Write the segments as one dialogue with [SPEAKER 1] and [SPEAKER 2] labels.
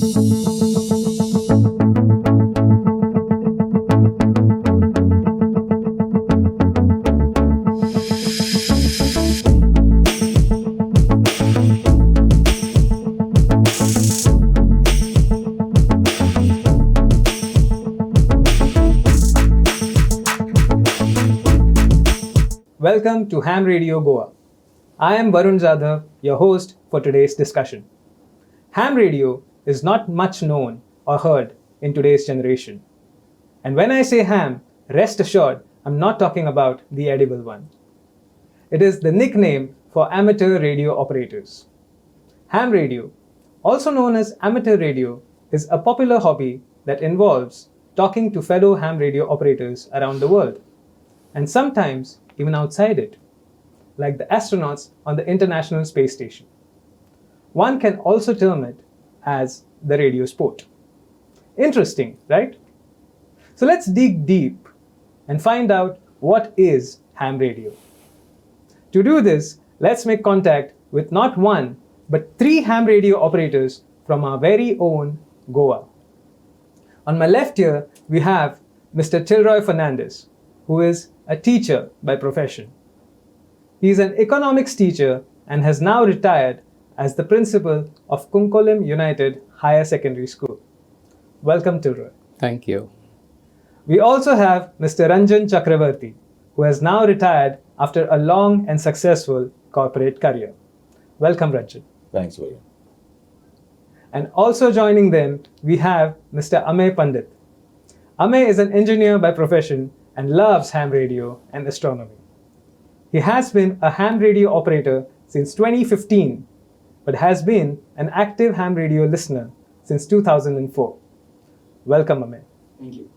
[SPEAKER 1] Welcome to Ham Radio Goa. I am Varun Jadhav, your host for today's discussion. Ham radio is not much known or heard in today's generation. And when I say ham, rest assured, I'm not talking about the edible one. It is the nickname for amateur radio operators. Ham radio, also known as amateur radio, is a popular hobby that involves talking to fellow ham radio operators around the world, and sometimes even outside it, like the astronauts on the International Space Station. One can also term it as the radio sport. Interesting, right? So let's dig deep and find out what is ham radio. To do this, let's make contact with not one, but 3 ham radio operators from our very own Goa. On my left here, we have Mr. Tilroy Fernandes, who is a teacher by profession. He is an economics teacher and has now retired as the principal of Kunkolim United Higher Secondary School. Welcome, Tilroy.
[SPEAKER 2] Thank you.
[SPEAKER 1] We also have Mr. Ranjan Chakrabarty, who has now retired after a long and successful corporate career. Welcome, Ranjan.
[SPEAKER 3] Thanks, Varun.
[SPEAKER 1] And also joining them, we have Mr. Amey Pandit. Amey is an engineer by profession and loves ham radio and astronomy. He has been a ham radio operator since 2015, but has been an active ham radio listener since 2004. Welcome, Amey.
[SPEAKER 4] Thank you.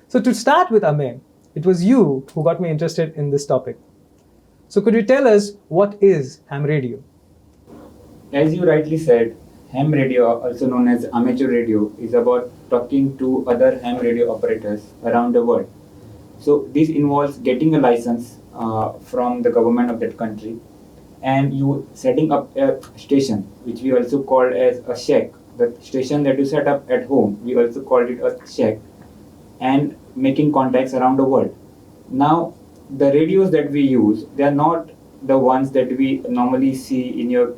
[SPEAKER 1] So to start with, Amey, it was you who got me interested in this topic. So could you tell us what is ham radio?
[SPEAKER 4] As you rightly said, ham radio, also known as amateur radio, is about talking to other ham radio operators around the world. So this involves getting a license from the government of that country, and you setting up a station, which we also called as a shack. The station that you set up at home, we also called it a shack, and making contacts around the world. Now, the radios that we use, they are not the ones that we normally see in your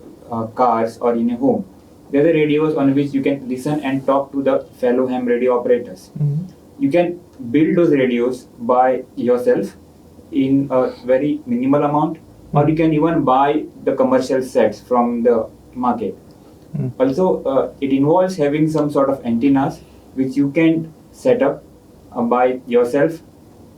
[SPEAKER 4] cars or in your home. They are the radios on which you can listen and talk to the fellow ham radio operators. Mm-hmm. You can build those radios by yourself in a very minimal amount, or you can even buy the commercial sets from the market. Also, it involves having some sort of antennas which you can set up by yourself.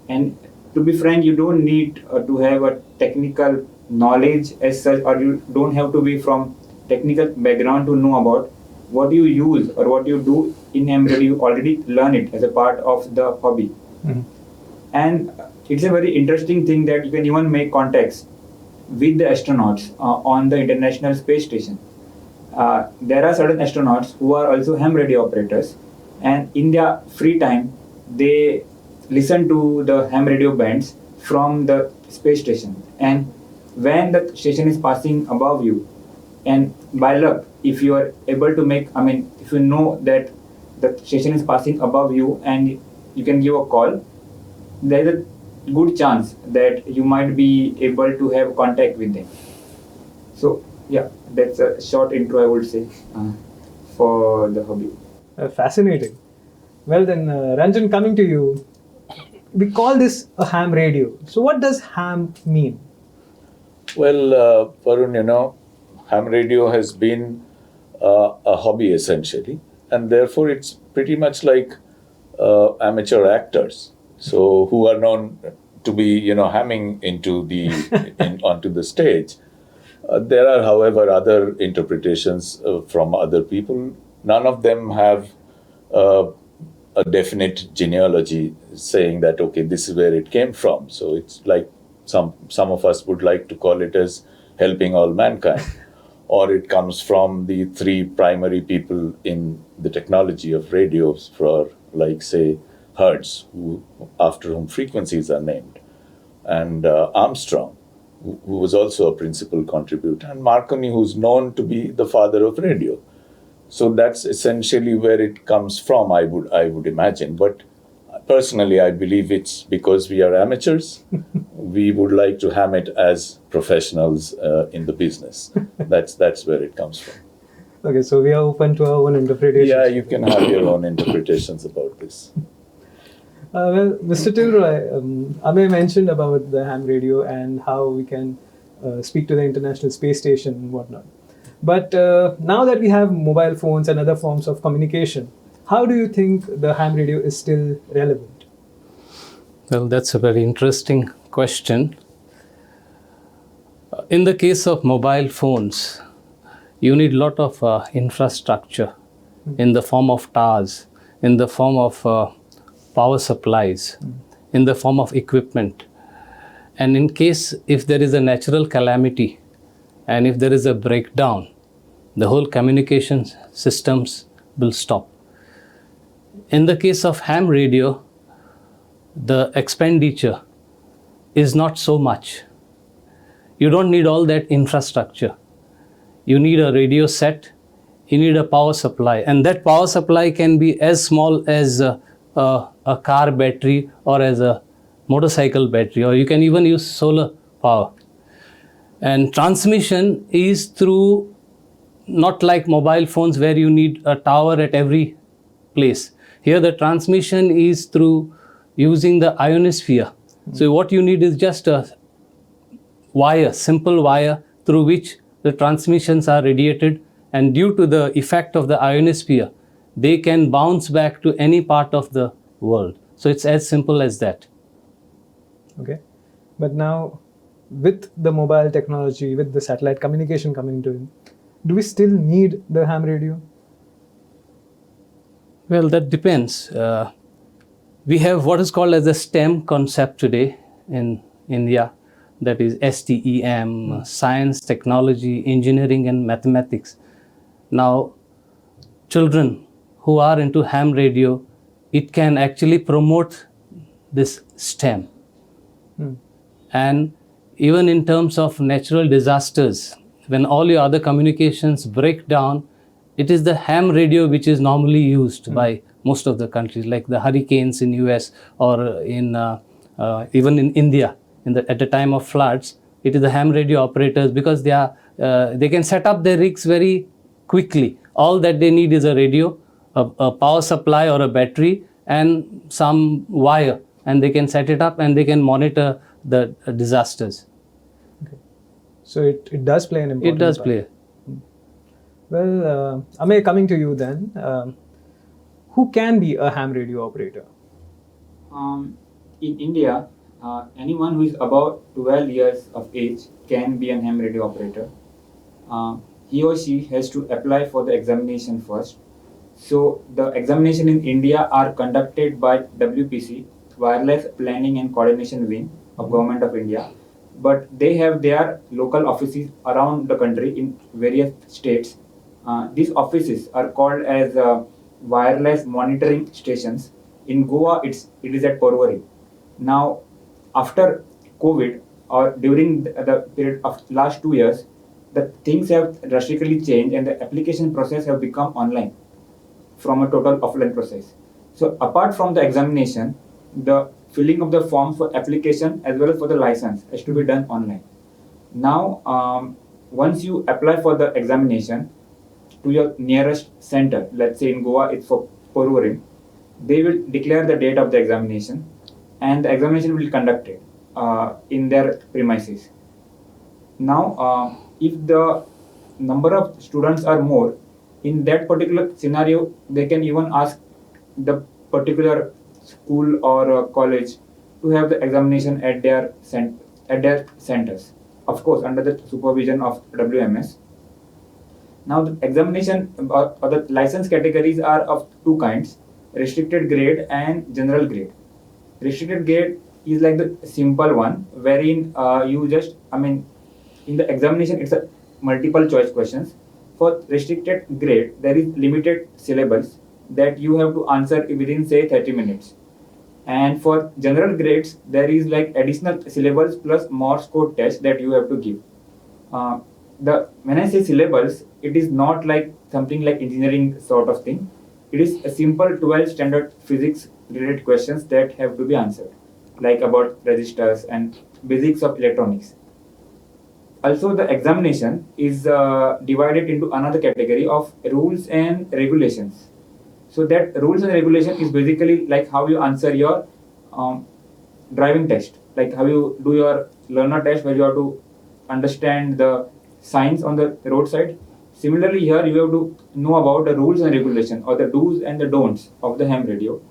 [SPEAKER 4] And to be frank, you don't need to have a technical knowledge as such, or you don't have to be from technical background to know about what you use or what you do in ham radio. You already learn it as a part of the hobby. Mm-hmm. And it's a very interesting thing that you can even make contacts with the astronauts on the International Space Station. There are certain astronauts who are also ham radio operators, and in their free time, they listen to the ham radio bands from the space station. And when the station is passing above you, and by luck, if you are able to if you know that the station is passing above you and you can give a call, there is a good chance that you might be able to have contact with them. So, yeah, that's a short intro, I would say, for the hobby.
[SPEAKER 1] Fascinating. Well then, Ranjan, coming to you, we call this a ham radio. So what does ham mean?
[SPEAKER 3] Well, Varun, ham radio has been a hobby essentially, and therefore it's pretty much like amateur actors, so who are known to be, hamming into onto the stage. There are, however, other interpretations from other people. None of them have a definite genealogy saying that, okay, this is where it came from. So it's like some of us would like to call it as helping all mankind. Or it comes from the 3 primary people in the technology of radios, for like, say, Hertz, after whom frequencies are named, and Armstrong, who was also a principal contributor, and Marconi, who's known to be the father of radio. So that's essentially where it comes from, I would imagine. But personally, I believe it's because we are amateurs. We would like to ham it as professionals in the business. That's where it comes from.
[SPEAKER 1] Okay, so we are open to our own interpretations.
[SPEAKER 3] Yeah, you can have your own interpretations about this.
[SPEAKER 1] Well, Mr. Tilroy, Amey mentioned about the ham radio and how we can speak to the International Space Station and whatnot. But now that we have mobile phones and other forms of communication, how do you think the ham radio is still relevant?
[SPEAKER 2] Well, that's a very interesting question. In the case of mobile phones, you need a lot of infrastructure in the form of towers, in the form of power supplies, in the form of equipment. And in case if there is a natural calamity and if there is a breakdown, the whole communication systems will stop. In the case of ham radio, the expenditure is not so much. You don't need all that infrastructure. You need a radio set, you need a power supply, and that power supply can be as small as a car battery or as a motorcycle battery, or you can even use solar power. And transmission is through, not like mobile phones where you need a tower at every place. Here the transmission is through using the ionosphere. So what you need is just a wire, simple wire through which the transmissions are radiated, and due to the effect of the ionosphere, they can bounce back to any part of the world. So it's as simple as that.
[SPEAKER 1] Okay, but now with the mobile technology, with the satellite communication coming into it, do we still need the ham radio?
[SPEAKER 2] Well, that depends. We have what is called as a STEM concept today in India, that is STEM, science, technology, engineering and mathematics. Now, children who are into ham radio, it can actually promote this STEM. And even in terms of natural disasters, when all your other communications break down, it is the ham radio which is normally used by most of the countries, like the hurricanes in US or in even in India. At the time of floods, it is the ham radio operators, because they can set up their rigs very quickly. All that they need is a radio, a power supply or a battery, and some wire, and they can set it up and they can monitor the disasters.
[SPEAKER 1] Okay. So it does play an important
[SPEAKER 2] It does
[SPEAKER 1] part.
[SPEAKER 2] play.
[SPEAKER 1] Well, Amey, coming to you then, who can be a ham radio operator?
[SPEAKER 4] In India, anyone who is above 12 years of age can be an ham radio operator. He or she has to apply for the examination first. So the examination in India are conducted by WPC, Wireless Planning and Coordination Wing of Government of India. But they have their local offices around the country in various states. These offices are called as wireless monitoring stations. In Goa, it is at Tilroy. Now, after COVID or during the period of last 2 years, the things have drastically changed and the application process have become online from a total offline process. So apart from the examination, the filling of the forms for application as well as for the license has to be done online. Now, once you apply for the examination to your nearest center, let's say in Goa it's for Tilroy, they will declare the date of the examination and the examination will be conducted in their premises. Now, if the number of students are more, in that particular scenario, they can even ask the particular school or college to have the examination at their centers, of course under the supervision of WMS. Now the examination or the license categories are of two kinds: restricted grade and general grade. Restricted grade is like the simple one, wherein in the examination it's a multiple choice questions. For restricted grade, there is limited syllabus that you have to answer within say 30 minutes. And for general grades, there is like additional syllables plus Morse code test that you have to give. When I say syllables, it is not like something like engineering sort of thing. It is a simple 12 standard physics related questions that have to be answered, like about resistors and basics of electronics. Also, the examination is divided into another category of rules and regulations. So that rules and regulation is basically like how you answer your driving test, like how you do your learner test where you have to understand the signs on the roadside. Similarly, here you have to know about the rules and regulation or the do's and the don'ts of the ham radio,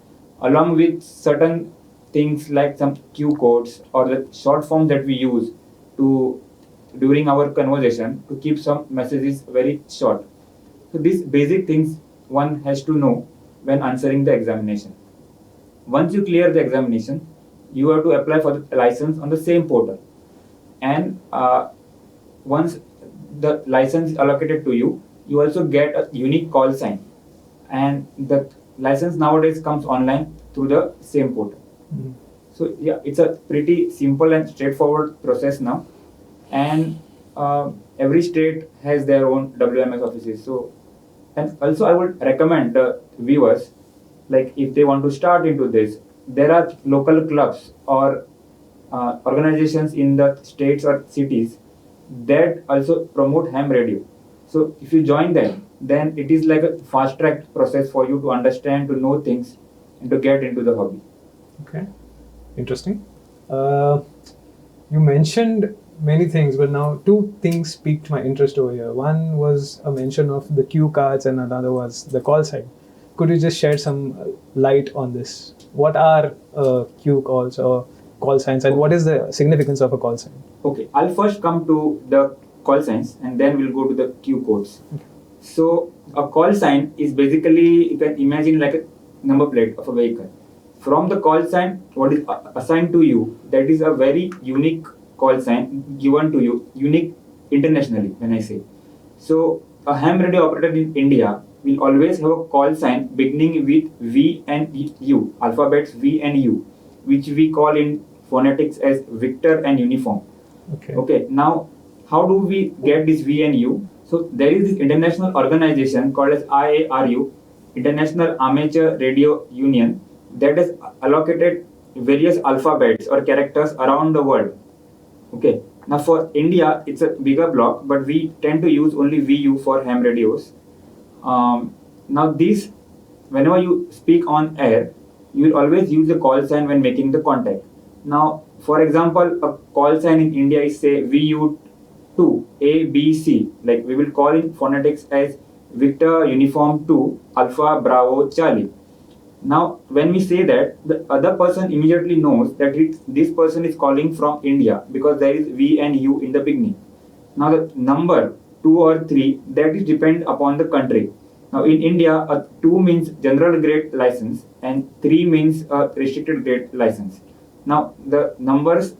[SPEAKER 4] along with certain things like some cue codes or the short forms that we use to during our conversation to keep some messages very short. So these basic things one has to know when answering the examination. Once you clear the examination, you have to apply for the license on the same portal. And once the license is allocated to you, you also get a unique call sign. And the license nowadays comes online through the same portal.
[SPEAKER 1] Mhm.
[SPEAKER 4] So yeah, it's a pretty simple and straightforward process now. And every state has their own WMS offices. So, and also I would recommend the viewers, like if they want to start into this, there are local clubs or organizations in the states or cities that also promote ham radio. So if you join them, then it is like a fast track process for you to understand, to know things, and to get into the hobby.
[SPEAKER 1] Okay, interesting. You mentioned many things, but now two things piqued my interest over here. One was a mention of the cue cards, and another was the call sign. Could you just shed some light on this? What are cue calls or call signs, and what is the significance of a call sign?
[SPEAKER 4] Okay, I'll first come to the call signs and then we'll go to the cue codes.
[SPEAKER 1] Okay.
[SPEAKER 4] So a call sign is basically, you can imagine like a number plate of a vehicle. From the call sign, what is assigned to you, that is a very unique call sign given to you, unique internationally when I say. So a ham radio operator in India will always have a call sign beginning with V and U, alphabets V and U, which we call in phonetics as Victor and Uniform. Okay, now how do we get this V and U? So there is this international organization called as IARU, International Amateur Radio Union, that has allocated various alphabets or characters around the world. Okay, now for India, it's a bigger block, but we tend to use only VU for ham radios. Now these, whenever you speak on air, you will always use the call sign when making the contact. Now, for example, a call sign in India is say VU2 ABC, like we will call in phonetics as Victor Uniform 2 Alpha Bravo Charlie. Now, when we say that, the other person immediately knows that this person is calling from India because there is V and U in the beginning. Now, the number 2 or 3, that is depend upon the country. Now, in India, a 2 means general grade license and 3 means a restricted grade license. Now, the numbers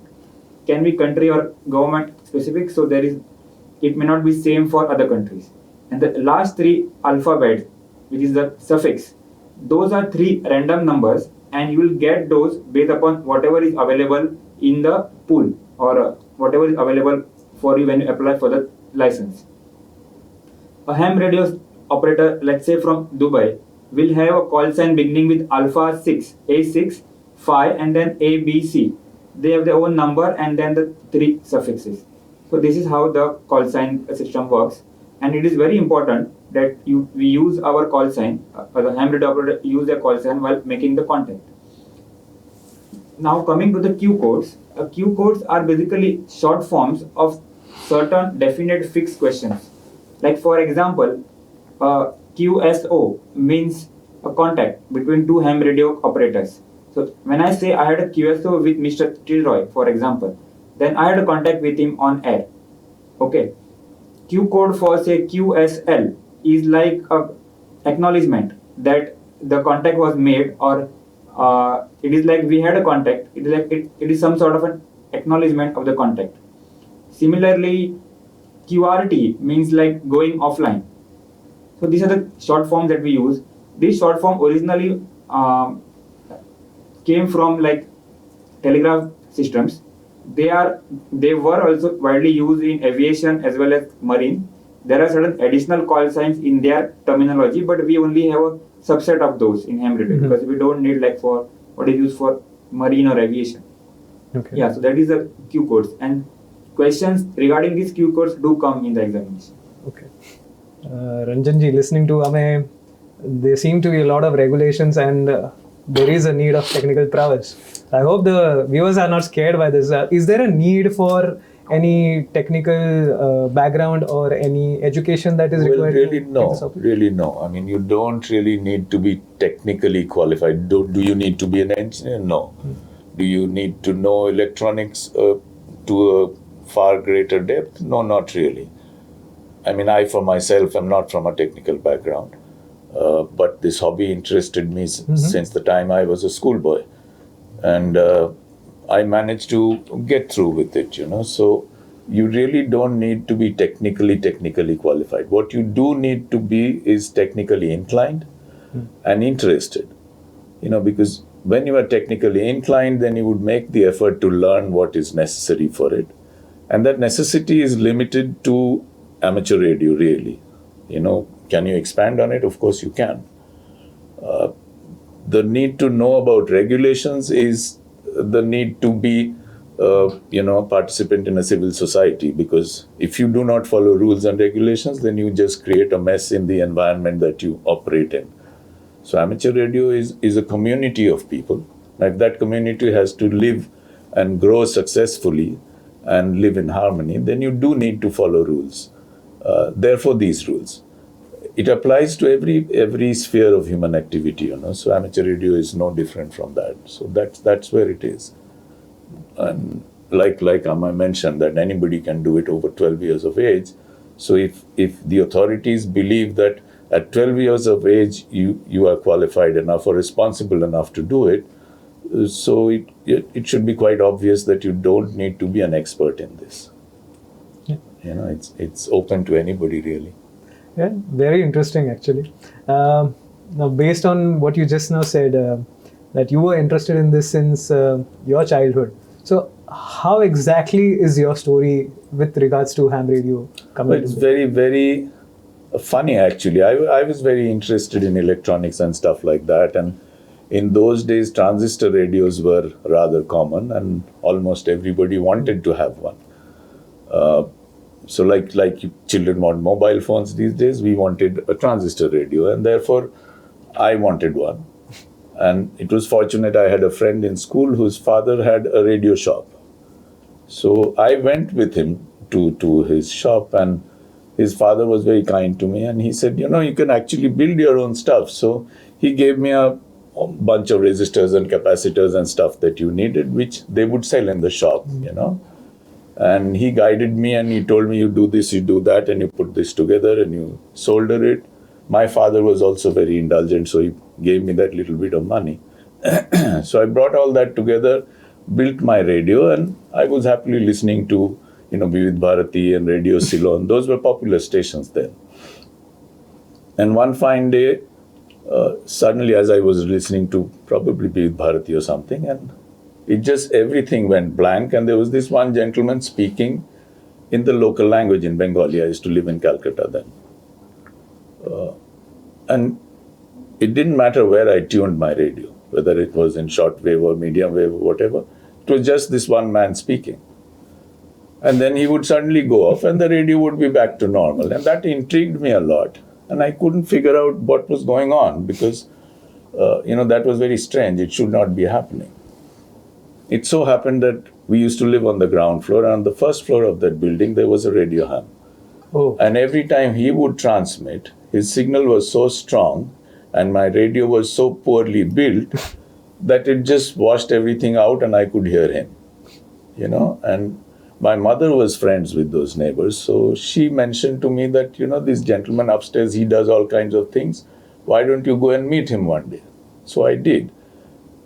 [SPEAKER 4] can be country or government specific, so it may not be same for other countries. And the last 3 alphabets, which is the suffix, those are 3 random numbers, and you will get those based upon whatever is available in the pool or whatever is available for you when you apply for the license. A ham radio operator, let's say from Dubai, will have a call sign beginning with alpha 6, A6, 5, and then ABC. They have their own number and then the 3 suffixes. So this is how the call sign system works, and it is very important that we use our call sign, the ham radio operator use their call sign while making the contact. Now coming to the cue codes, cue codes are basically short forms of certain definite fixed questions. Like for example, QSO means a contact between 2 ham radio operators. So when I say I had a QSO with Mr. Tilroy, for example, then I had a contact with him on air. Okay. Q code for say QSL is like a acknowledgement that the contact was made, or it is like we had a contact. It is like it is some sort of an acknowledgement of the contact. Similarly, QRT means like going offline. So these are the short forms that we use. This short form originally came from like telegraph systems. They were also widely used in aviation as well as marine, there are certain additional call signs in their terminology, but we only have a subset of those in ham radio because we don't need like for what is used for marine or aviation.
[SPEAKER 1] Okay.
[SPEAKER 4] Yeah, so that is the Q codes, and questions regarding these Q codes do come in the examination.
[SPEAKER 1] Okay. Ranjanji, listening to Amey, there seem to be a lot of regulations and there is a need of technical prowess. I hope the viewers are not scared by this. Is there a need for any technical background or any education that is
[SPEAKER 3] Well,
[SPEAKER 1] required?
[SPEAKER 3] really
[SPEAKER 1] to take
[SPEAKER 3] no.
[SPEAKER 1] this up?
[SPEAKER 3] Really no. I mean, you don't really need to be technically qualified. Do you need to be an engineer? No. Do you need to know electronics to a far greater depth? No, not really. I mean, I for myself am not from a technical background, but this hobby interested me since the time I was a schoolboy, and I managed to get through with it. So you really don't need to be technically qualified. What you do need to be is technically inclined and interested. Because when you are technically inclined, then you would make the effort to learn what is necessary for it, and that necessity is limited to amateur radio, really. Can you expand on it? Of course you can. The need to know about regulations is the need to be, a participant in a civil society, because if you do not follow rules and regulations, then you just create a mess in the environment that you operate in. So amateur radio is a community of people. Now, if that community has to live and grow successfully and live in harmony, then you do need to follow rules. Therefore, these rules. It applies to every sphere of human activity, So amateur radio is no different from that. So that's where it is. And like Amey mentioned, that anybody can do it over 12 years of age. So if the authorities believe that at 12 years of age you are qualified enough or responsible enough to do it, so it should be quite obvious that you don't need to be an expert in this.
[SPEAKER 1] Yeah.
[SPEAKER 3] It's open to anybody, really.
[SPEAKER 1] Yeah, very interesting actually. Now, based on what you just now said, that you were interested in this since your childhood. So, how exactly is your story with regards to ham radio coming?
[SPEAKER 3] Well, it's very, very funny actually. I was very interested in electronics and stuff like that, and in those days transistor radios were rather common, and almost everybody wanted to have one. So like children want mobile phones these days, we wanted a transistor radio, and therefore I wanted one. And it was fortunate I had a friend in school whose father had a radio shop. So I went with him to his shop, and his father was very kind to me, and he said, you can actually build your own stuff. So he gave me a bunch of resistors and capacitors and stuff that you needed, which they would sell in the shop, And he guided me, and he told me, you do this, you do that, and you put this together and you solder it. My father was also very indulgent, so he gave me that little bit of money. So I brought all that together, built my radio, and I was happily listening to, Vivid Bharati and Radio Ceylon. Those were popular stations then. And one fine day, suddenly as I was listening to probably Vivid Bharati or something, and everything went blank, and there was this one gentleman speaking in the local language in Bengali. I used to live in Calcutta then. And it didn't matter where I tuned my radio, whether it was in shortwave or medium wave or whatever. It was just this one man speaking. And then he would suddenly go off and the radio would be back to normal. And that intrigued me a lot. And I couldn't figure out what was going on because, that was very strange. It should not be happening. It so happened that we used to live on the ground floor, and on the first floor of that building, there was a radio ham.
[SPEAKER 1] Oh.
[SPEAKER 3] And every time he would transmit, his signal was so strong and my radio was so poorly built that it just washed everything out and I could hear him, And my mother was friends with those neighbors. So she mentioned to me that, this gentleman upstairs, he does all kinds of things. Why don't you go and meet him one day? So I did.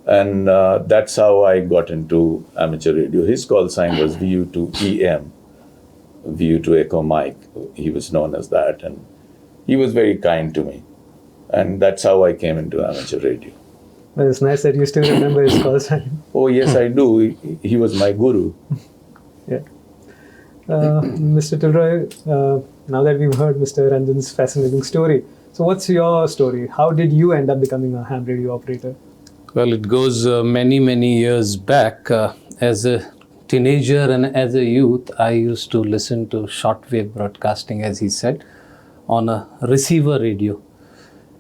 [SPEAKER 3] And that's how I got into amateur radio. His call sign was VU to EM, VU to Echo Mike. He was known as that. And he was very kind to me. And that's how I came into amateur radio.
[SPEAKER 1] Well, it's nice that you still remember his call sign.
[SPEAKER 3] Oh, yes, I do. He was my guru.
[SPEAKER 1] Yeah. Mr. Tilroy, now that we've heard Mr. Ranjan's fascinating story, so what's your story? How did you end up becoming a ham radio operator?
[SPEAKER 2] Well, it goes many years back. As a teenager and as a youth, I used to listen to shortwave broadcasting, as he said, on a receiver radio,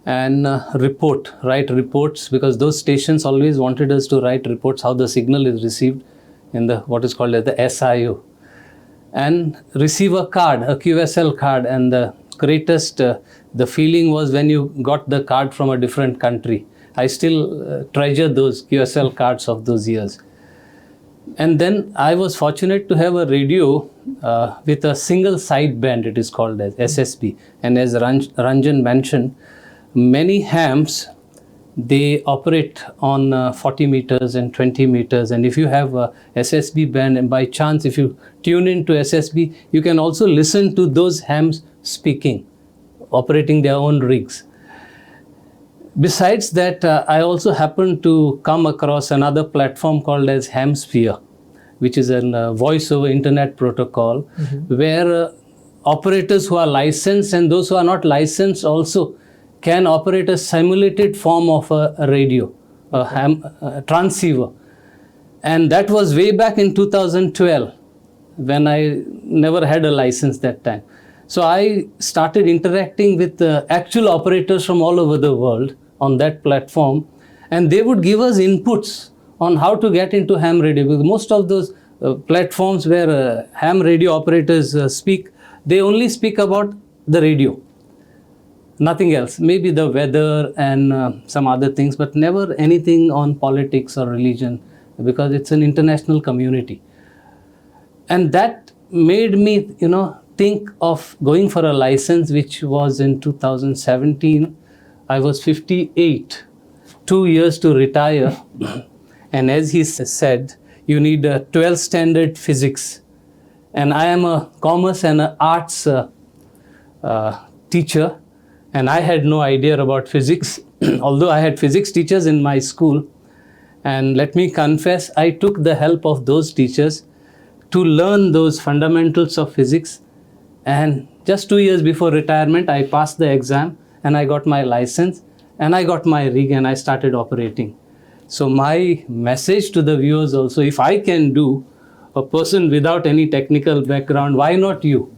[SPEAKER 2] and write reports, because those stations always wanted us to write reports how the signal is received in the what is called as the SIO, and receive a card, a QSL card. And the greatest the feeling was when you got the card from a different country. I still treasure those QSL cards of those years. And then I was fortunate to have a radio with a single sideband, it is called as SSB. And as Ranjan mentioned, many hams, they operate on 40 meters and 20 meters. And if you have a SSB band, and by chance, if you tune into SSB, you can also listen to those hams speaking, operating their own rigs. Besides that, I also happened to come across another platform called as Hamsphere, which is a voice over internet protocol, where operators who are licensed and those who are not licensed also can operate a simulated form of a radio, a transceiver. And that was way back in 2012, when I never had a license that time. So I started interacting with actual operators from all over the world on that platform, and they would give us inputs on how to get into ham radio. Because most of those platforms where ham radio operators speak, they only speak about the radio, nothing else. Maybe the weather and some other things, but never anything on politics or religion, because it's an international community. And that made me, think of going for a license, which was in 2017. I was 58, 2 years to retire. And as he said, you need a 12 standard physics. And I am a commerce and an arts teacher. And I had no idea about physics, although I had physics teachers in my school. And let me confess, I took the help of those teachers to learn those fundamentals of physics. And just 2 years before retirement, I passed the exam and I got my license and I got my rig and I started operating. So my message to the viewers also, if I can do, a person without any technical background, why not you?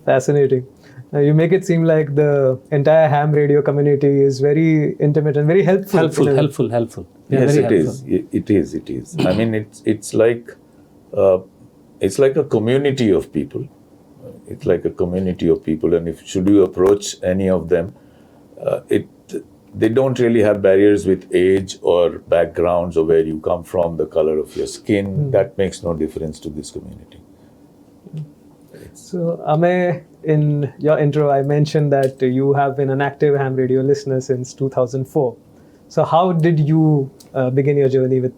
[SPEAKER 1] Fascinating. You make it seem like the entire ham radio community is very intimate and very helpful.
[SPEAKER 2] Helpful.
[SPEAKER 3] Yes,
[SPEAKER 2] It is.
[SPEAKER 3] it is. I mean, it's like a community of people. It's like a community of people, and should you approach any of them, they don't really have barriers with age or backgrounds or where you come from, the color of your skin. That makes no difference to this community.
[SPEAKER 1] So, Amey, in your intro, I mentioned that you have been an active ham radio listener since 2004. So, how did you begin your journey with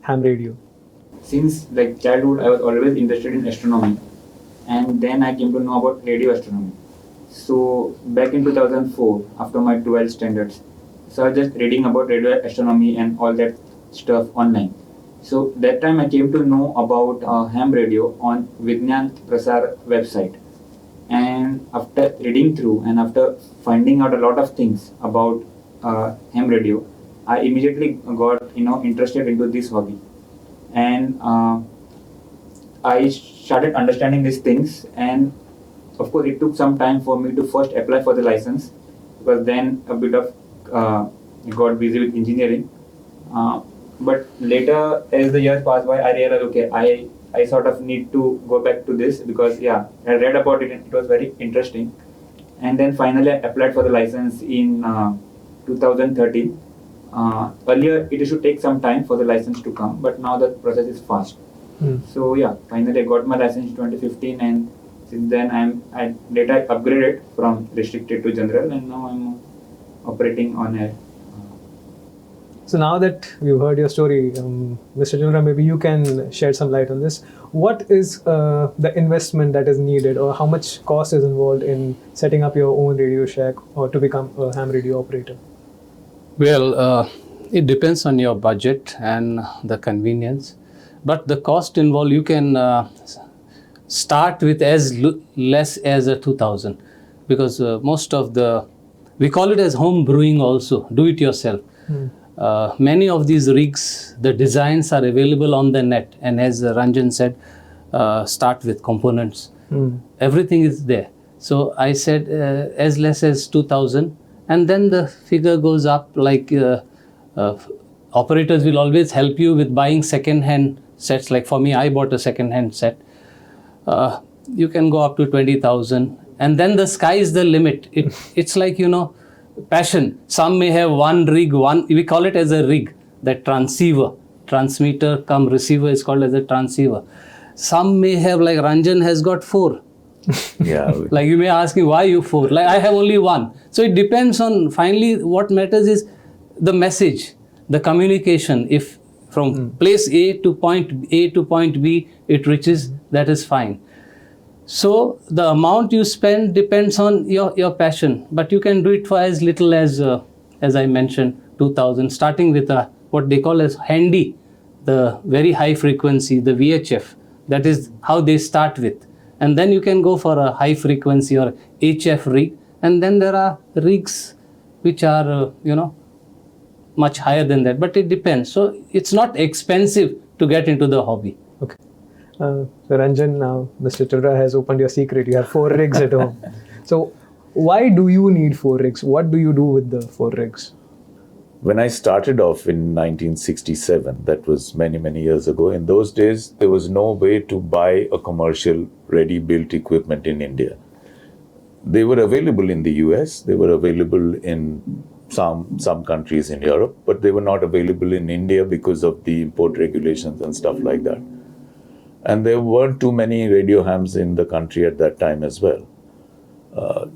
[SPEAKER 1] ham radio?
[SPEAKER 4] Since childhood, I was always interested in astronomy, and then I came to know about radio astronomy. So back in 2004, after my 12th standards, so I was just reading about radio astronomy and all that stuff online. So that time I came to know about ham radio on Vigyan Prasar website. And after reading through and after finding out a lot of things about ham radio, I immediately got interested into this hobby. And I started understanding these things, and of course it took some time for me to first apply for the license, because then a bit of got busy with engineering. But later, as the years passed by, I realized, okay, I sort of need to go back to this, because I read about it and it was very interesting. And then finally I applied for the license in 2013. Earlier it used to take some time for the license to come, but now the process is fast. So finally I got my license in 2015, and since then I later upgraded from restricted to general, and now I'm operating on air.
[SPEAKER 1] So now that we've heard your story, Mr. Tilroy, maybe you can shed some light on this. What is the investment that is needed, or how much cost is involved in setting up your own Radio Shack or to become a ham radio operator?
[SPEAKER 2] Well, it depends on your budget and the convenience. But the cost involved, you can start with as less as a 2000, because most of we call it as home brewing also, do it yourself. Many of these rigs, the designs are available on the net, and as Ranjan said, start with components. Everything is there. So I said as less as 2000, and then the figure goes up. Like operators will always help you with buying second-hand sets. Like for me, I bought a second-hand set. You can go up to 20,000, and then the sky is the limit. It's like, passion. Some may have one rig, we call it as a rig, that transmitter cum receiver is called as a transceiver. Some may have, like Ranjan has got 4.
[SPEAKER 3] Yeah.
[SPEAKER 2] Like you may ask me, why you 4? Like I have only 1. So it depends on, finally what matters is the message, the communication. If from place A to point B it reaches, that is fine. So the amount you spend depends on your passion, but you can do it for as little as I mentioned, 2000, starting with what they call as handy, the very high frequency, the VHF. That is how they start with. And then you can go for a high frequency or HF rig. And then there are rigs which are, much higher than that, but it depends. So it's not expensive to get into the hobby.
[SPEAKER 1] Okay. So Ranjan, now Mr. Tilroy has opened your secret. You have 4 rigs at home. So why do you need 4 rigs? What do you do with the 4 rigs?
[SPEAKER 3] When I started off in 1967, that was many, many years ago, in those days, there was no way to buy a commercial ready-built equipment in India. They were available in the US, they were available in some countries in Europe, but they were not available in India because of the import regulations and stuff like that. And there weren't too many radio hams in the country at that time as well.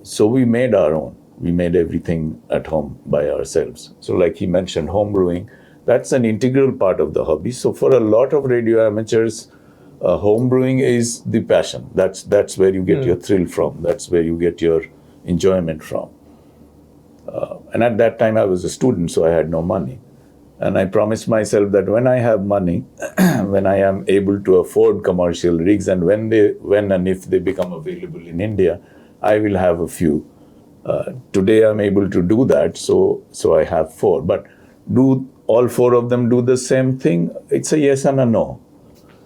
[SPEAKER 3] So we made our own. We made everything at home by ourselves. So like he mentioned, home brewing, that's an integral part of the hobby. So for a lot of radio amateurs, home brewing is the passion. That's where you get your thrill from. That's where you get your enjoyment from. And at that time I was a student, so I had no money. And I promised myself that when I have money, when I am able to afford commercial rigs, and when and if they become available in India, I will have a few. Today I'm able to do that, so I have 4. But do all 4 of them do the same thing? It's a yes and a no.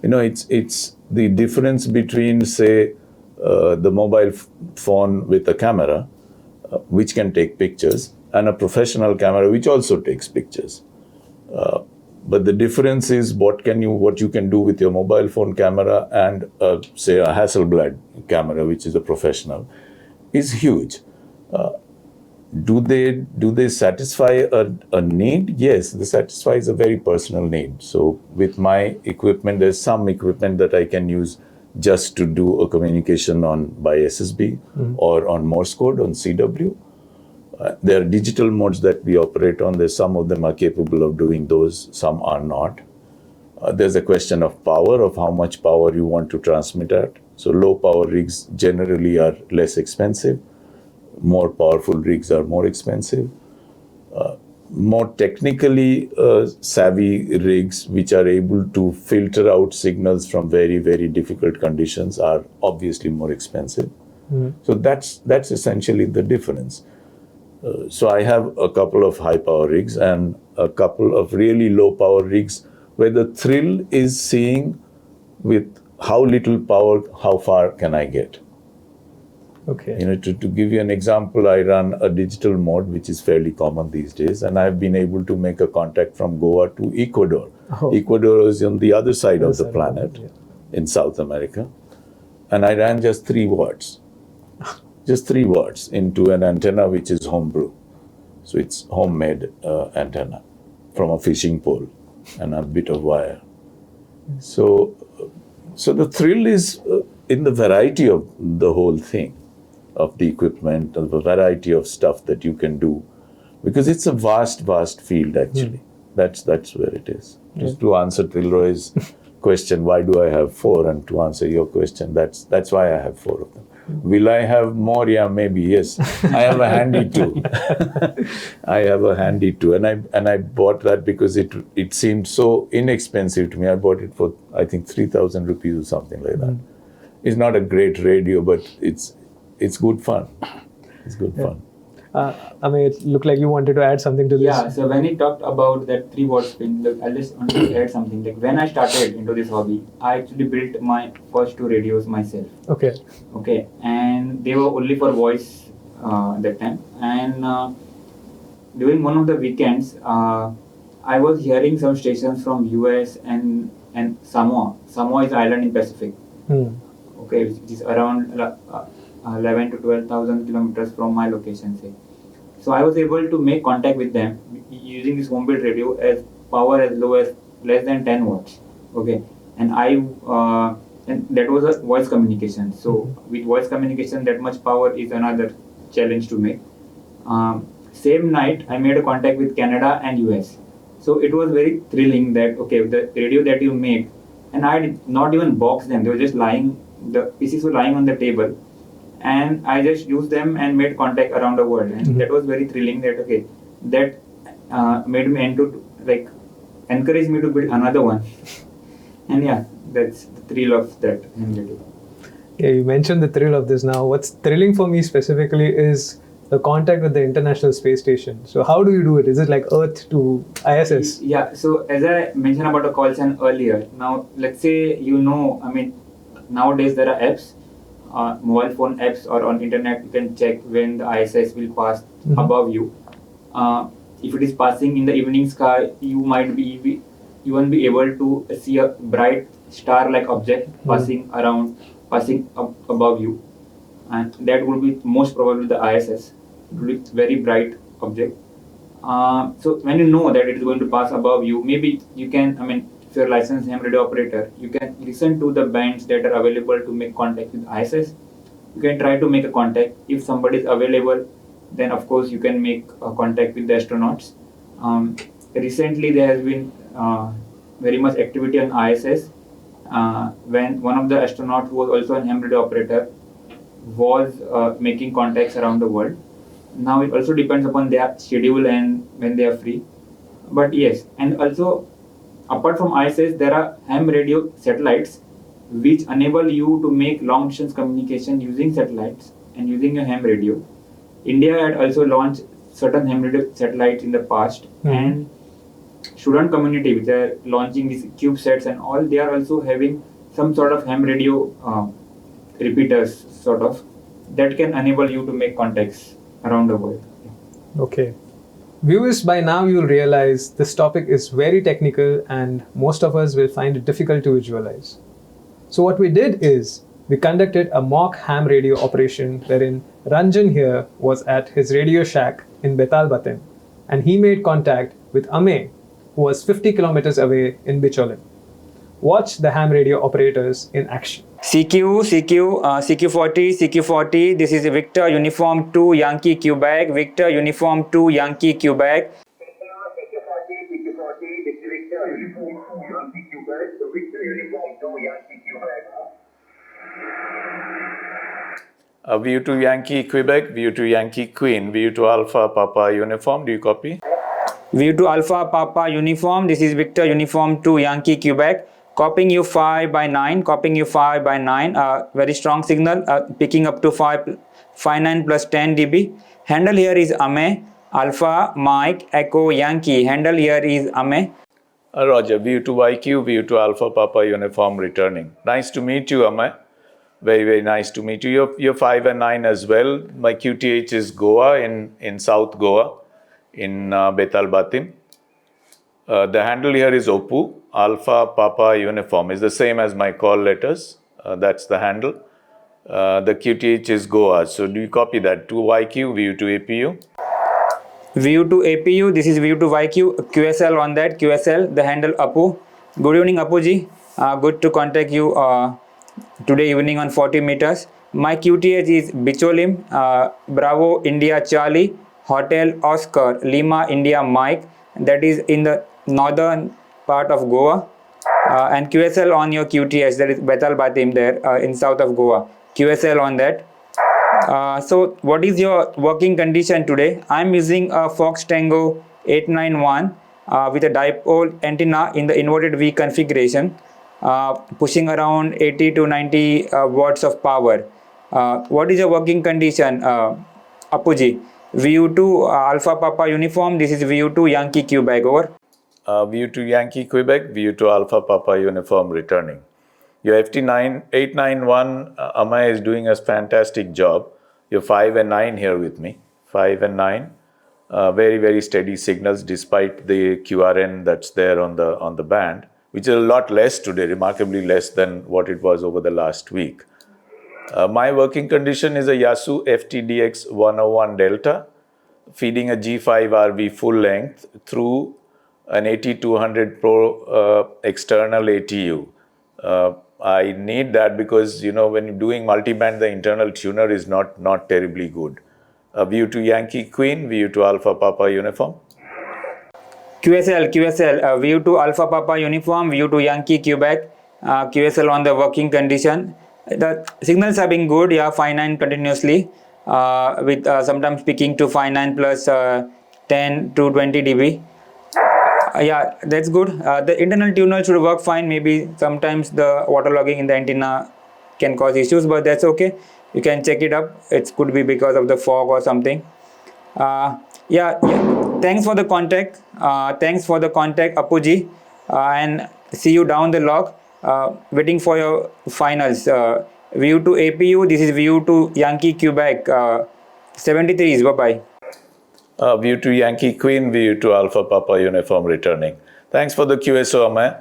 [SPEAKER 3] It's the difference between, say, the mobile phone with a camera, which can take pictures, and a professional camera which also takes pictures. But the difference is what you can do with your mobile phone camera and say a Hasselblad camera, which is a professional, is huge. Do they satisfy a need? Yes, they satisfy a very personal need. So with my equipment, there's some equipment that I can use just to do a communication by SSB or on Morse code, on CW. There are digital modes that we operate on. Some of them are capable of doing those, some are not. There's a question of power, of how much power you want to transmit at. So low power rigs generally are less expensive. More powerful rigs are more expensive. More technically savvy rigs, which are able to filter out signals from very, very difficult conditions, are obviously more expensive. So that's essentially the difference. So I have a couple of high power rigs and a couple of really low power rigs where the thrill is seeing with how little power, how far can I get.
[SPEAKER 1] Okay.
[SPEAKER 3] To give you an example, I run a digital mode, which is fairly common these days, and I've been able to make a contact from Goa to Ecuador.
[SPEAKER 1] Oh.
[SPEAKER 3] Ecuador is on the other side of the planet, in South America, and I ran just 3 watts. Just 3 watts into an antenna which is homebrew. So it's homemade antenna from a fishing pole and a bit of wire. So the thrill is in the variety of the whole thing, of the equipment, of the variety of stuff that you can do, because it's a vast, vast field actually. That's where it is. Just to answer Tilroy's question, why do I have 4? And to answer your question, that's why I have 4 of them. Will I have more? Yeah, maybe, yes. I have a handy too. I have a handy too. And I bought that because it seemed so inexpensive to me. I bought it for, I think, 3,000 rupees or something like that. It's not a great radio, but it's good fun. It's good fun.
[SPEAKER 1] Amey, it looked like you wanted to add something to this.
[SPEAKER 4] Yeah, so when he talked about that 3-watt spin, look, I'll just want to add something. Like when I started into this hobby, I actually built my first 2 radios myself. Okay, and they were only for voice that time. And during one of the weekends, I was hearing some stations from US and Samoa. Samoa is an island in Pacific. Okay, which is around 11 to 12,000 kilometers from my location, say. So I was able to make contact with them using this home built radio as power as low as less than 10 watts. Okay, and and that was a voice communication. So with voice communication, that much power is another challenge to make. Same night, I made a contact with Canada and US. So it was very thrilling that, okay, the radio that you make, and I did not even box them. They were just lying, the pieces were lying on the table, and I just used them and made contact around the world. And that was very thrilling that, okay, that made me encourage me to build another one. And yeah, that's the thrill of that radio.
[SPEAKER 1] Yeah, you mentioned the thrill of this now. What's thrilling for me specifically is the contact with the International Space Station. So how do you do it? Is it like Earth to ISS?
[SPEAKER 4] Yeah, so as I mentioned about the call sign earlier, now let's say nowadays there are apps, mobile phone apps or on internet, you can check when the ISS will pass above you. If it is passing in the evening sky, you won't be able to see a bright star-like object passing up above you, and that would be most probably the ISS. It will be very bright object. So when you know that it is going to pass above you, maybe you can, if you're a licensed ham radio operator, you can listen to the bands that are available to make contact with ISS. You can try to make a contact. If somebody is available, then of course you can make a contact with the astronauts. Recently there has been very much activity on ISS when one of the astronauts who was also a ham radio operator was making contacts around the world. Now it also depends upon their schedule and when they are free. But yes, and also apart from ISS, there are ham radio satellites which enable you to make long distance communication using satellites and using your ham radio. India had also launched certain ham radio satellites in the past, and student community which are launching these CubeSats and all, they are also having some sort of ham radio repeaters sort of that can enable you to make contacts around the world.
[SPEAKER 1] Okay. Viewers, by now you'll realize this topic is very technical and most of us will find it difficult to visualize. So what we did is we conducted a mock ham radio operation wherein Ranjan here was at his radio shack in Betal Batim, and he made contact with Amey, who was 50 kilometers away in Bicholim. Watch the ham radio operators in action.
[SPEAKER 4] CQ40, this is Victor Uniform 2 Yankee Quebec, Victor Uniform 2 Yankee Quebec.
[SPEAKER 5] CQ40, this is Victor Uniform 2 Yankee Quebec, Victor Uniform 2 Yankee Quebec.
[SPEAKER 3] View to Yankee Quebec, view to Yankee Queen, view to Alpha Papa Uniform. Do you copy?
[SPEAKER 4] View to Alpha Papa Uniform, this is Victor Uniform 2 Yankee Quebec. Copying you 5 by 9, very strong signal, picking up to 59 plus 10 dB. Handle here is Amey, Alpha, Mike, Echo, Yankee. Handle here is Amey.
[SPEAKER 3] Roger, view to YQ, view to Alpha Papa Uniform returning. Nice to meet you, Amey. Very, very nice to meet you. You're 5 and 9 as well. My QTH is Goa in South Goa, in Betal Batim. The handle here is OPU, Alpha Papa Uniform. Is the same as my call letters. That's the handle. The QTH is Goa. So do you copy that? To YQ, view to APU.
[SPEAKER 4] View to APU, this is view to YQ, QSL on that, QSL, the handle Apu. Good evening, Apu ji. Good to contact you today evening on 40 meters. My QTH is Bicholim, Bravo India Charlie, Hotel Oscar, Lima India Mike. That is in the northern part of Goa. And QSL on your QTH, that is Betal Batim there in south of Goa. QSL on that. So what is your working condition today? I am using a Fox Tango 891 with a dipole antenna in the inverted V configuration. pushing around 80 to 90 watts of power. What is the working condition, Apuji? VU2 Alpha Papa Uniform, this is VU2 Yankee Quebec, over.
[SPEAKER 3] VU2 Yankee Quebec, VU2 Alpha Papa Uniform returning. Your FT891 Amey is doing a fantastic job. You're 5 and 9 here with me. 5 and 9. Very, very steady signals despite the QRN that's there on the band, which is a lot less today, remarkably less than what it was over the last week. My working condition is a Yasu FTDX 101 Delta, feeding a G5RV full length through an 8200 Pro external ATU. I need that because, when you're doing multiband, the internal tuner is not terribly good. VU2 Yankee Queen, VU2 Alpha Papa Uniform.
[SPEAKER 4] QSL, VU2 Alpha Papa Uniform, VU2 Yankee Quebec, QSL on the working condition. The signals have been good, 5.9 continuously, with sometimes peaking to 5.9 plus 10 to 20 dB. That's good. The internal tuner should work fine. Maybe sometimes the waterlogging in the antenna can cause issues, but that's okay. You can check it up. It could be because of the fog or something. Thanks for the contact. Apuji. And see you down the log. Waiting for your finals. VU2 APU. This is VU2 Yankee Quebec. 73s. Bye-bye.
[SPEAKER 3] VU2 Yankee Queen, VU2 Alpha Papa Uniform returning. Thanks for the QSO, Amey.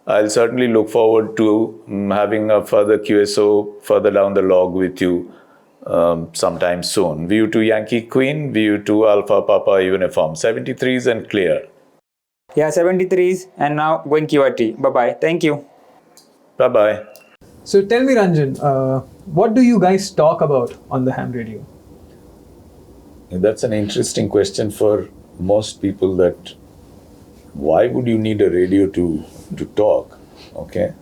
[SPEAKER 3] I'll certainly look forward to having a further QSO further down the log with you sometime soon. VU2 Yankee Queen, VU2 Alpha Papa Uniform. 73s and clear.
[SPEAKER 4] 73s and now going QRT. Bye-bye. Thank you.
[SPEAKER 3] Bye-bye.
[SPEAKER 1] So tell me, Ranjan, what do you guys talk about on the ham radio?
[SPEAKER 3] That's an interesting question for most people, that why would you need a radio to talk? Okay.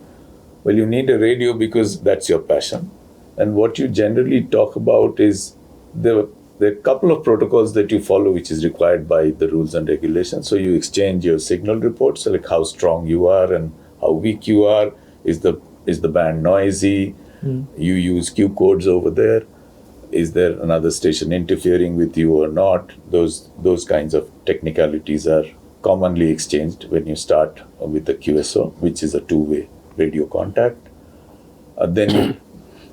[SPEAKER 3] Well, you need a radio because that's your passion. And what you generally talk about is there are a couple of protocols that you follow, which is required by the rules and regulations. So you exchange your signal reports, like how strong you are and how weak you are. Is the band noisy? You use Q codes over there. Is there another station interfering with you or not? Those kinds of technicalities are commonly exchanged when you start with the QSO, which is a two-way radio contact. Then you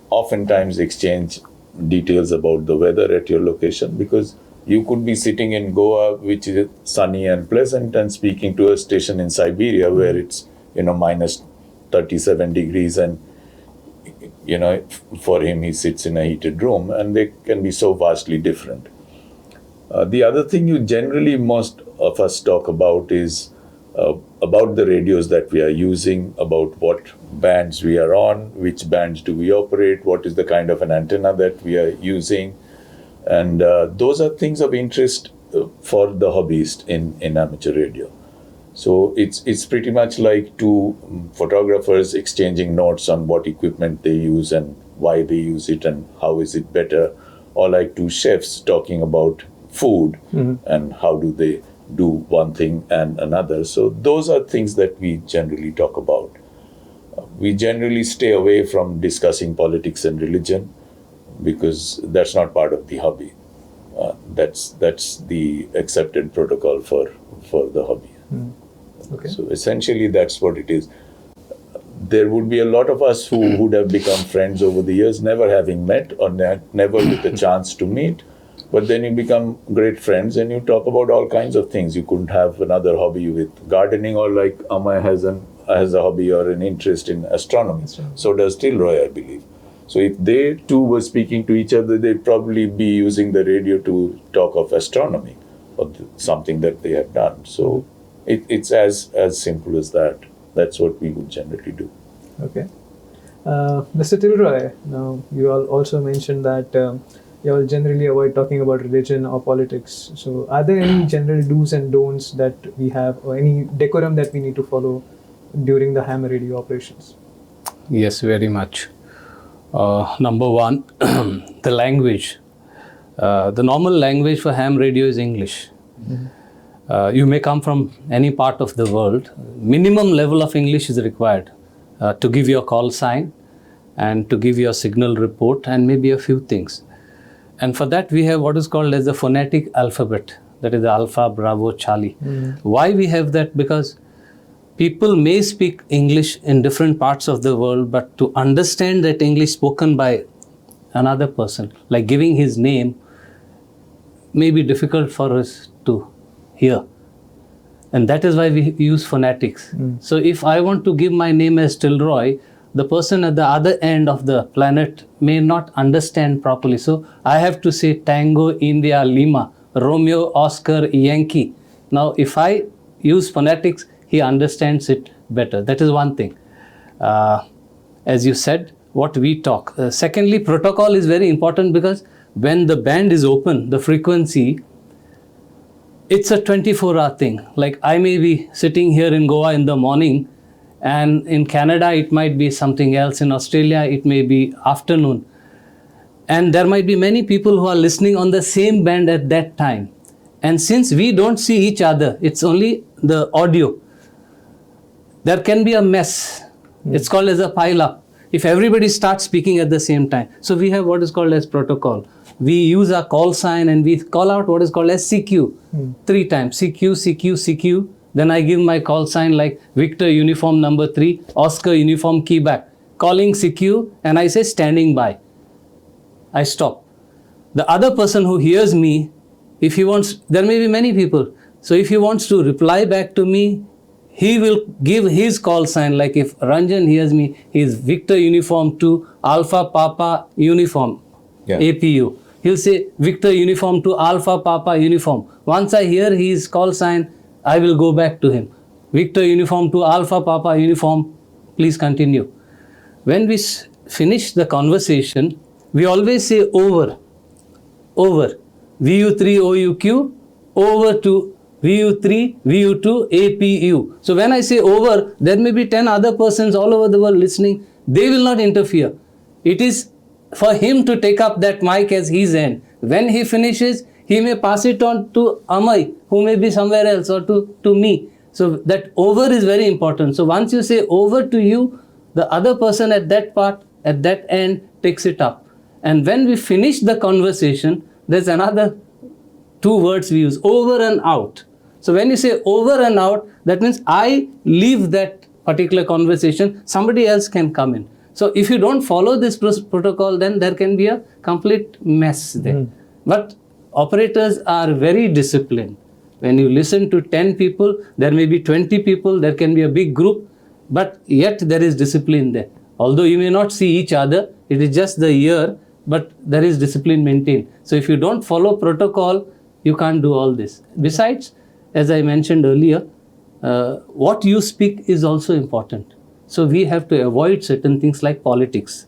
[SPEAKER 3] oftentimes exchange details about the weather at your location, because you could be sitting in Goa, which is sunny and pleasant, and speaking to a station in Siberia where it's minus 37 degrees, and for him, he sits in a heated room, and they can be so vastly different. The other thing you generally, most of us talk about is about the radios that we are using, about what bands we are on, which bands do we operate, what is the kind of an antenna that we are using. And those are things of interest for the hobbyist in amateur radio. So it's pretty much like two photographers exchanging notes on what equipment they use and why they use it and how is it better, or like two chefs talking about food and how do they do one thing and another. So those are things that we generally talk about. We generally stay away from discussing politics and religion because that's not part of the hobby. That's the accepted protocol for the hobby.
[SPEAKER 1] Okay.
[SPEAKER 3] So essentially that's what it is. There would be a lot of us who would have become friends over the years, never having met or never with a chance to meet. But then you become great friends and you talk about all kinds of things. You couldn't have another hobby with gardening, or like Amey has a hobby or an interest in astronomy. So does Tilroy, I believe. So if they two were speaking to each other, they'd probably be using the radio to talk of astronomy or something that they have done. So it's as simple as that. That's what we would generally do.
[SPEAKER 1] Okay. Mr. Tilroy, now you all also mentioned that you all generally avoid talking about religion or politics. So are there any general do's and don'ts that we have, or any decorum that we need to follow during the ham radio operations?
[SPEAKER 2] Yes, very much. Number one, the language. The normal language for ham radio is English. You may come from any part of the world. Minimum level of English is required to give your call sign and to give your signal report and maybe a few things. And for that, we have what is called as the phonetic alphabet, that is the Alpha, Bravo, Charlie. Why we have that? Because people may speak English in different parts of the world, but to understand that English spoken by another person, like giving his name, may be difficult for us to hear. And that is why we use phonetics. So if I want to give my name as Tilroy, the person at the other end of the planet may not understand properly. So I have to say Tango, India, Lima, Romeo, Oscar, Yankee. Now, if I use phonetics, he understands it better. That is one thing. As you said, what we talk. Secondly, protocol is very important because when the band is open, the frequency, it's a 24-hour thing. Like I may be sitting here in Goa in the morning, and in Canada it might be something else. In Australia it may be afternoon. And there might be many people who are listening on the same band at that time. And since we don't see each other, it's only the audio, there can be a mess. It's called as a pile-up if everybody starts speaking at the same time. So we have what is called as protocol. We use our call sign and we call out what is called as CQ 3 times. CQ, CQ, CQ. Then I give my call sign like Victor uniform number 3, Oscar uniform key back. Calling CQ and I say standing by. I stop. The other person who hears me, if he wants, there may be many people. So if he wants to reply back to me, he will give his call sign. Like if Ranjan hears me, he is Victor uniform 2, Alpha Papa uniform, APU. He'll say Victor uniform 2, Alpha Papa uniform. Once I hear his call sign, I will go back to him. Victor uniform 2, Alpha Papa uniform, please continue. When we finish the conversation, we always say over, VU3 OUQ, over to VU3, VU2, APU. So when I say over, there may be 10 other persons all over the world listening. They will not interfere. It is for him to take up that mic as his end. When he finishes, he may pass it on to Amey, who may be somewhere else, or to me. So that over is very important. So once you say over to you, the other person at that part, at that end, takes it up. And when we finish the conversation, there's another 2 words we use, over and out. So when you say over and out, that means I leave that particular conversation, somebody else can come in. So if you don't follow this protocol, then there can be a complete mess there. But operators are very disciplined. When you listen to 10 people, there may be 20 people, there can be a big group, but yet there is discipline there. Although you may not see each other, it is just the ear, but there is discipline maintained. So if you don't follow protocol, you can't do all this. Besides, as I mentioned earlier, what you speak is also important. So we have to avoid certain things like politics,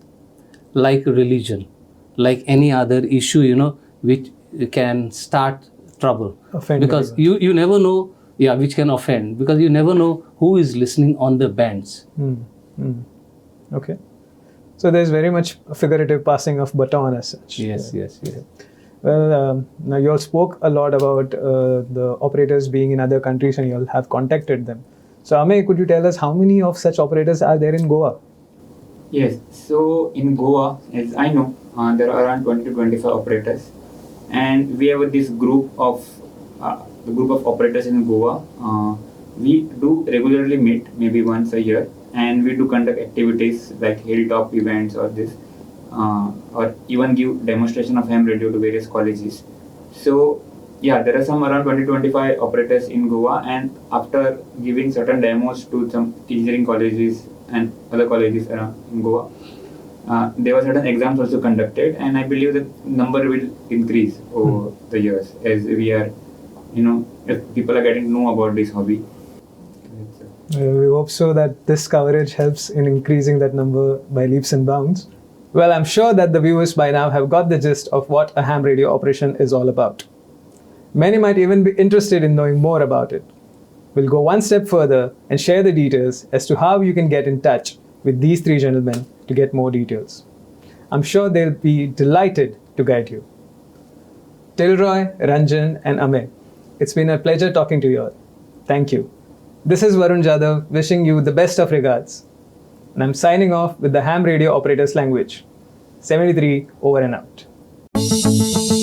[SPEAKER 2] like religion, like any other issue, which can start trouble.
[SPEAKER 1] Offend
[SPEAKER 2] because you never know, which can offend, because you never know who is listening on the bands.
[SPEAKER 1] Okay. So there's very much a figurative passing of baton as such.
[SPEAKER 2] Yes.
[SPEAKER 1] Well, now you all spoke a lot about the operators being in other countries and you all have contacted them. So Amey, could you tell us how many of such operators are there in Goa?
[SPEAKER 4] Yes, so in Goa, as I know, there are around 20 to 25 operators, and we have this group of operators in Goa. We do regularly meet, maybe once a year, and we do conduct activities like hilltop events or this, or even give demonstration of ham radio to various colleges. So there are some around 20-25 operators in Goa, and after giving certain demos to some engineering colleges and other colleges around in Goa, there were certain exams also conducted, and I believe the number will increase over the years as we are, as people are getting to know about this hobby.
[SPEAKER 1] We hope so that this coverage helps in increasing that number by leaps and bounds. Well, I'm sure that the viewers by now have got the gist of what a ham radio operation is all about. Many might even be interested in knowing more about it. We'll go one step further and share the details as to how you can get in touch with these 3 gentlemen to get more details. I'm sure they'll be delighted to guide you. Tilroy, Ranjan and Amey, it's been a pleasure talking to you all. Thank you. This is Varun Jadhav wishing you the best of regards. and I'm signing off with the ham radio operators language. 73 over and out.